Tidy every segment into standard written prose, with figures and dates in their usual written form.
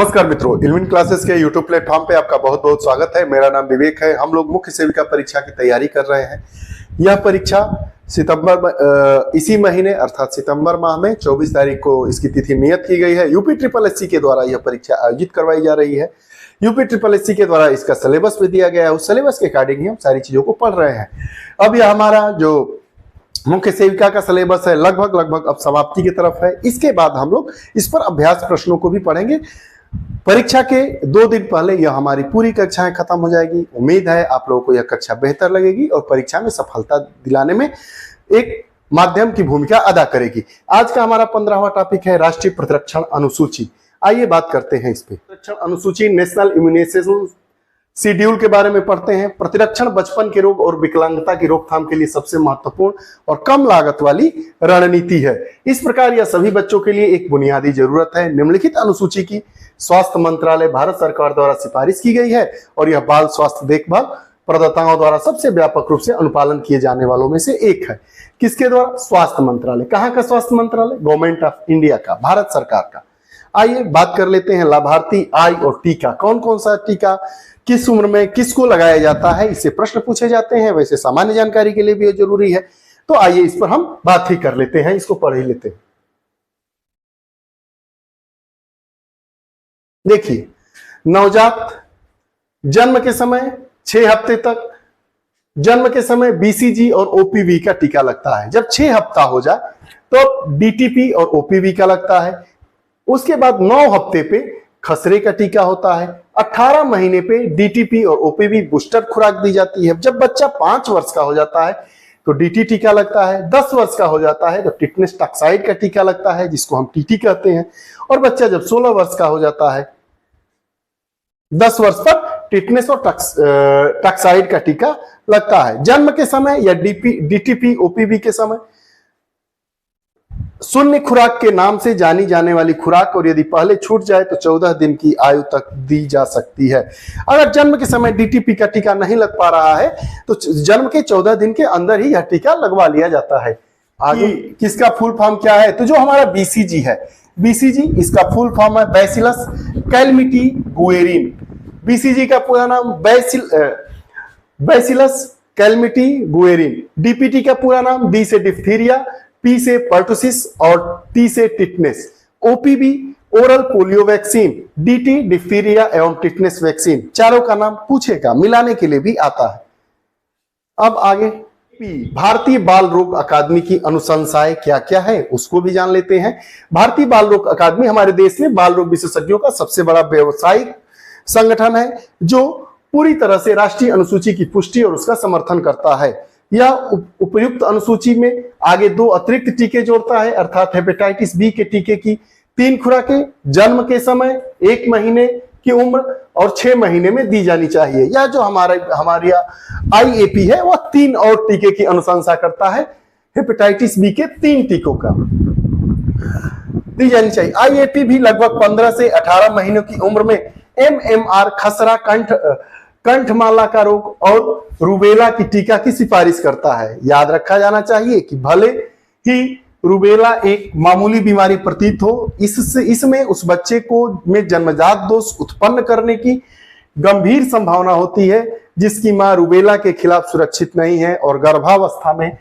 नमस्कार मित्रों, इल्विन क्लासेस के यूट्यूब प्लेटफॉर्म पे आपका बहुत बहुत स्वागत है। मेरा नाम विवेक है। हम लोग मुख्य सेविका परीक्षा की तैयारी कर रहे हैं। यह परीक्षा इसी महीने अर्थात सितंबर माह में 24 तारीख को इसकी तिथि नियत की गई है। यूपी ट्रिपल एससी के द्वारा यह परीक्षा आयोजित करवाई जा रही है। यूपी ट्रिपल एससी के द्वारा इसका सिलेबस भी दिया गया है। उस सिलेबस के अकॉर्डिंग ही हम सारी चीजों को पढ़ रहे हैं। अब यह हमारा जो मुख्य सेविका का सिलेबस है लगभग अब समाप्ति की तरफ है। इसके बाद हम लोग इस पर अभ्यास प्रश्नों को भी पढ़ेंगे। परीक्षा के 2 दिन पहले यह हमारी पूरी कक्षाएं खत्म हो जाएगी। उम्मीद है आप लोगों को यह कक्षा बेहतर लगेगी और परीक्षा में सफलता दिलाने में एक माध्यम की भूमिका अदा करेगी। आज का हमारा 15वां टॉपिक है राष्ट्रीय प्रतिरक्षण अनुसूची। आइए बात करते हैं इस पे। प्रतिरक्षण अनुसूची नेशनल इम्यूनाइजेशन शेड्यूल के बारे में पढ़ते हैं। प्रतिरक्षण बचपन के रोग और विकलांगता की रोकथाम के लिए सबसे महत्वपूर्ण और कम लागत वाली रणनीति है। इस प्रकार यह सभी बच्चों के लिए एक बुनियादी जरूरत है। निम्नलिखित अनुसूची की स्वास्थ्य मंत्रालय भारत सरकार द्वारा सिफारिश की गई है और यह बाल स्वास्थ्य देखभाल प्रदाताओं द्वारा सबसे व्यापक रूप से अनुपालन किए जाने वालों में से एक है। किसके द्वारा? स्वास्थ्य मंत्रालय। कहाँ का स्वास्थ्य मंत्रालय? गवर्नमेंट ऑफ इंडिया का, भारत सरकार का। आइए बात कर लेते हैं लाभार्थी आय और टीका। कौन कौन सा टीका किस उम्र में किसको लगाया जाता है, इससे प्रश्न पूछे जाते हैं। वैसे सामान्य जानकारी के लिए भी जरूरी है, तो आइए इस पर हम बात ही कर लेते हैं, इसको पढ़ ही लेते हैं। देखिए, नवजात जन्म के समय 6 हफ्ते तक जन्म के समय बीसीजी और ओपीवी का टीका लगता है। जब 6 हफ्ता हो जाए तो डीटीपी और ओपीवी का लगता है। उसके बाद 9 हफ्ते पे खसरे का टीका होता है। 18 महीने पे डीटीपी और ओपीवी बूस्टर खुराक दी जाती है। जब बच्चा 5 वर्ष का हो जाता है तो डीटी टीका लगता है। 10 वर्ष का हो जाता है तो टिटनेस टॉक्साइड का टीका लगता है, जिसको हम टीटी कहते हैं। और बच्चा जब 16 वर्ष का हो जाता है, 10 वर्ष पर टिटनेस और टॉक्साइड का टीका लगता है। जन्म के समय या डीटीपी ओपीवी के समय शून्य खुराक के नाम से जानी जाने वाली खुराक, और यदि पहले छूट जाए तो 14 दिन की आयु तक दी जा सकती है। अगर जन्म के समय डीटीपी का टीका नहीं लग पा रहा है तो जन्म के 14 दिन के अंदर ही यह टीका लगवा लिया जाता है। आगे किसका फुल फॉर्म क्या है? तो जो हमारा बीसीजी है, बीसीजी इसका फुल फॉर्म है बैसिलस कैलमिटी गुएरिन। बीसीजी का पूरा नाम बैसिलस कैलमिटी गुएरिन। डीपीटी का पूरा नाम डी से डिप्थीरिया, पी से पर्टुसिस और टी से tetanus. OPV oral polio vaccine, DT diphtheria एवं टिटनेस वैक्सीन। चारों का नाम पूछेगा, मिलाने के लिए भी आता है। अब आगे भारतीय बाल रोग अकादमी की अनुशंसाएं क्या क्या है उसको भी जान लेते हैं। भारतीय बाल रोग अकादमी हमारे देश में बाल रोग विशेषज्ञों का सबसे बड़ा व्यावसायिक संगठन है, जो पूरी तरह से राष्ट्रीय अनुसूची की पुष्टि और उसका समर्थन करता है। यह उपयुक्त अनुसूची में आगे 2 अतिरिक्त टीके जोड़ता है, अर्थात हेपेटाइटिस बी के टीके की 3 खुराकें जन्म के समय, 1 महीने की उम्र और 6 महीने में दी जानी चाहिए। यह जो हमारी आईएपी है वह 3 और टीके की अनुशंसा करता है। हेपेटाइटिस बी के 3 टीकों का दी जानी चाहिए। आईएपी भी लगभग 15 से 18 महीनों की उम्र में एमएमआर, खसरा, कंठमाला का रोग और रूबेला की टीका की सिफारिश करता है। याद रखा जाना चाहिए कि भले ही रूबेला एक मामूली बीमारी प्रतीत हो, इसमें उस बच्चे को में जन्मजात दोष उत्पन्न करने की गंभीर संभावना होती है, जिसकी मां रूबेला के खिलाफ सुरक्षित नहीं है और गर्भावस्था में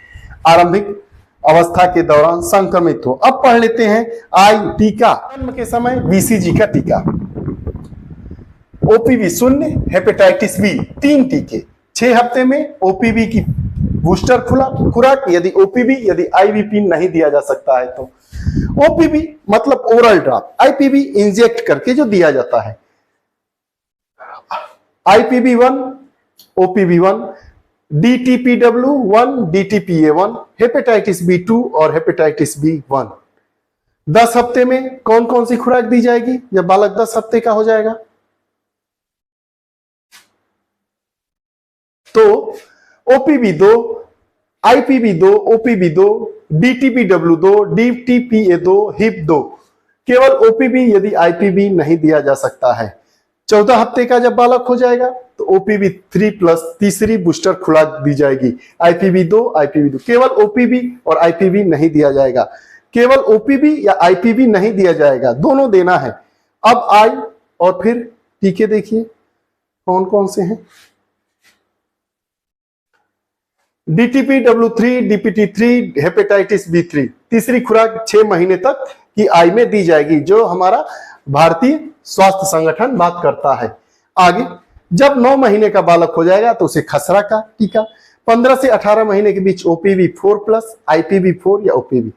आरंभिक अवस्था के दौरान संक्रमित हो। अब पढ़ लेते हैं आई टीका। जन्म के समय बीसीजी का टीका, ओपीवी 0, हेपेटाइटिस बी 3 टीके 6 हफ्ते में, ओपीवी की बूस्टर खुराक यदि ओपीवी यदि आईवीपी नहीं दिया जा सकता है तो। ओपीवी मतलब ओरल ड्रॉप, आईपीवी इंजेक्ट करके जो दिया जाता है। आईपीवी 1, ओपीवी 1, डीटीपीडब्ल्यू 1, डीटीपीए 1, हेपेटाइटिस बी 2 और हेपेटाइटिस बी 1। 10 हफ्ते में कौन कौन सी खुराक दी जाएगी जब बालक 10 हफ्ते का हो जाएगा? तो ओपीवी 2, आईपीवी 2, ओपीवी 2, डीटीपीडब्ल्यू 2, डीटीपीए 2, हिप 2। केवल ओपीवी यदि आईपीवी नहीं दिया जा सकता है। 14 हफ्ते का जब बालक हो जाएगा तो ओपीवी 3+ तीसरी बूस्टर खुराक दी जाएगी। आईपीवी 2, आईपीवी 2, केवल ओपीवी और आईपीवी नहीं दिया जाएगा। केवल ओपीवी या आईपीवी नहीं दिया जाएगा, दोनों देना है। अब आई और फिर टीके देखिए कौन कौन से हैं। DTP-W3, DPT3, हेपेटाइटिस B3, तीसरी खुराक 6 महीने तक की आयु में दी जाएगी, जो हमारा भारतीय स्वास्थ्य संगठन बात करता है। आगे जब 9 महीने का बालक हो जाएगा तो उसे खसरा का टीका, 15 से 18 महीने के बीच OPV4+, IPV4 या OPV।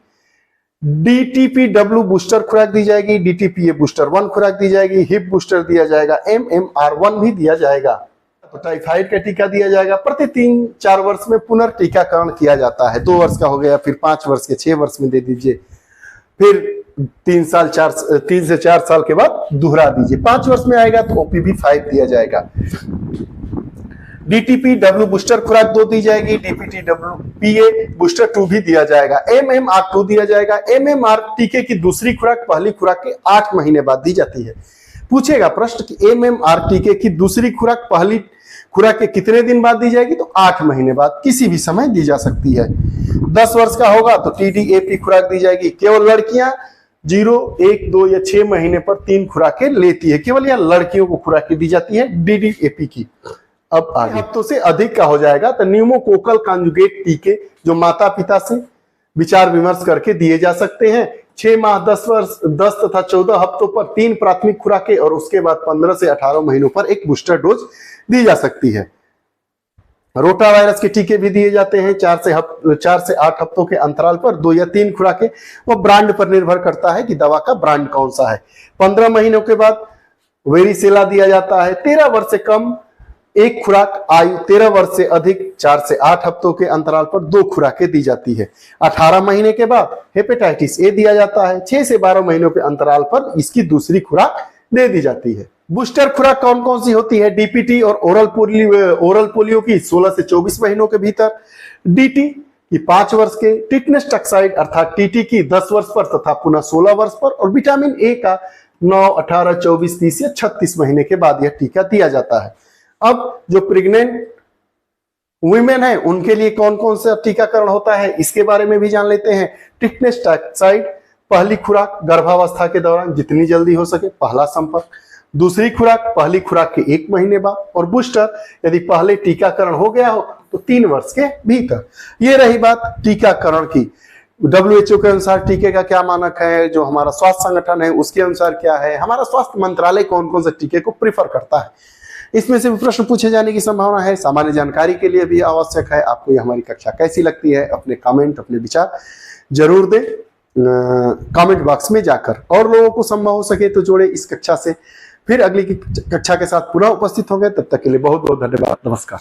DTP-W बूस्टर खुराक दी जाएगी, DTPA बूस्टर 1 खुराक दी जाएगी, हिप बूस्टर दिया जाएगा, MMR1 भी दिया जाएगा। तो टाइफाइड का टीका दिया जाएगा। प्रति 3-4 वर्ष में पुनर्टीकाकरण किया जाता है। 2 वर्ष का हो गया, फिर 5 वर्ष के 6 वर्ष में दे दीजिए, फिर 3 से 4 साल के बाद दोहरा दीजिए। 5 वर्ष में आएगा तो OPV5 दिया जाएगा। DTP-W बूस्टर खुराक 2 दी जाएगी, DPT-PA बूस्टर 2 भी दिया जाएगा, MMR2 दिया जाएगा। MMR टीके की दूसरी खुराक पहली खुराक के 8 महीने बाद दी जाती है। पूछेगा प्रश्न कि MMR टीके की दूसरी खुराक पहली खुराक के कितने दिन बाद दी जाएगी, तो 8 महीने बाद किसी भी समय दी जा सकती है। 10 वर्ष का होगा तो TDAP खुराक दी जाएगी। केवल लड़कियां 0, 1, 2 या 6 महीने पर 3 खुराकें लेती है, केवल यह लड़कियों को खुराकें दी जाती है DDAP की। अब आगे हफ्तों से अधिक का हो जाएगा तो न्यूमोकोकल कॉन्जुगेट टीके जो माता पिता से विचार विमर्श करके दिए जा सकते हैं। 6 माह, 10 तथा 14 हफ्तों पर 3 प्राथमिक खुराकें और उसके बाद 15 से 18 महीनों पर एक बूस्टर डोज दी जा सकती है। रोटा वायरस के टीके भी दिए जाते हैं 4 से 8 हफ्तों के अंतराल पर 2 या 3 खुराकें। वो ब्रांड पर निर्भर करता है कि दवा का ब्रांड कौन सा है। 15 महीनों के बाद वेरिसेला दिया जाता है। 13 वर्ष से कम एक खुराक, आयु 13 वर्ष से अधिक 4 से 8 हफ्तों के अंतराल पर 2 खुराकें दी जाती है। 18 महीने के बाद हेपेटाइटिस ए दिया जाता है। 6 से 12 महीनों के अंतराल पर इसकी दूसरी खुराक दे दी जाती है। बूस्टर खुराक कौन कौन सी होती है? DPT और ओरल पोलियो की 16 से 24 महीनों के भीतर, DT की 5 वर्ष के, टिटनेस टॉक्साइड अर्थात TT की 10 वर्ष पर तथा पुनः 16 वर्ष पर, और विटामिन ए का 9, 18, 24, 30 या 36 महीने के बाद यह टीका दिया जाता है। अब जो प्रेग्नेंट वुमेन है उनके लिए कौन कौन सा टीकाकरण होता है इसके बारे में भी जान लेते हैं। टिटनेस टॉक्साइड पहली खुराक गर्भावस्था के दौरान जितनी जल्दी हो सके पहला संपर्क, दूसरी खुराक पहली खुराक के 1 महीने बाद, और बूस्टर यदि पहले टीकाकरण हो गया हो तो 3 वर्ष के भीतर। ये रही बात टीकाकरण की। WHO के अनुसार टीके का क्या मानक है, जो हमारा स्वास्थ्य संगठन है उसके अनुसार क्या है, हमारा स्वास्थ्य मंत्रालय कौन कौन से टीके को प्रीफर करता है, इसमें से भी प्रश्न पूछे जाने की संभावना है। सामान्य जानकारी के लिए भी आवश्यक है। आपको ये हमारी कक्षा कैसी लगती है, अपने कमेंट, अपने विचार जरूर दें कमेंट बॉक्स में जाकर, और लोगों को संभव हो सके तो जोड़े इस कक्षा से। फिर अगली कक्षा के साथ पुनः उपस्थित होंगे, तब तक के लिए बहुत बहुत धन्यवाद। नमस्कार।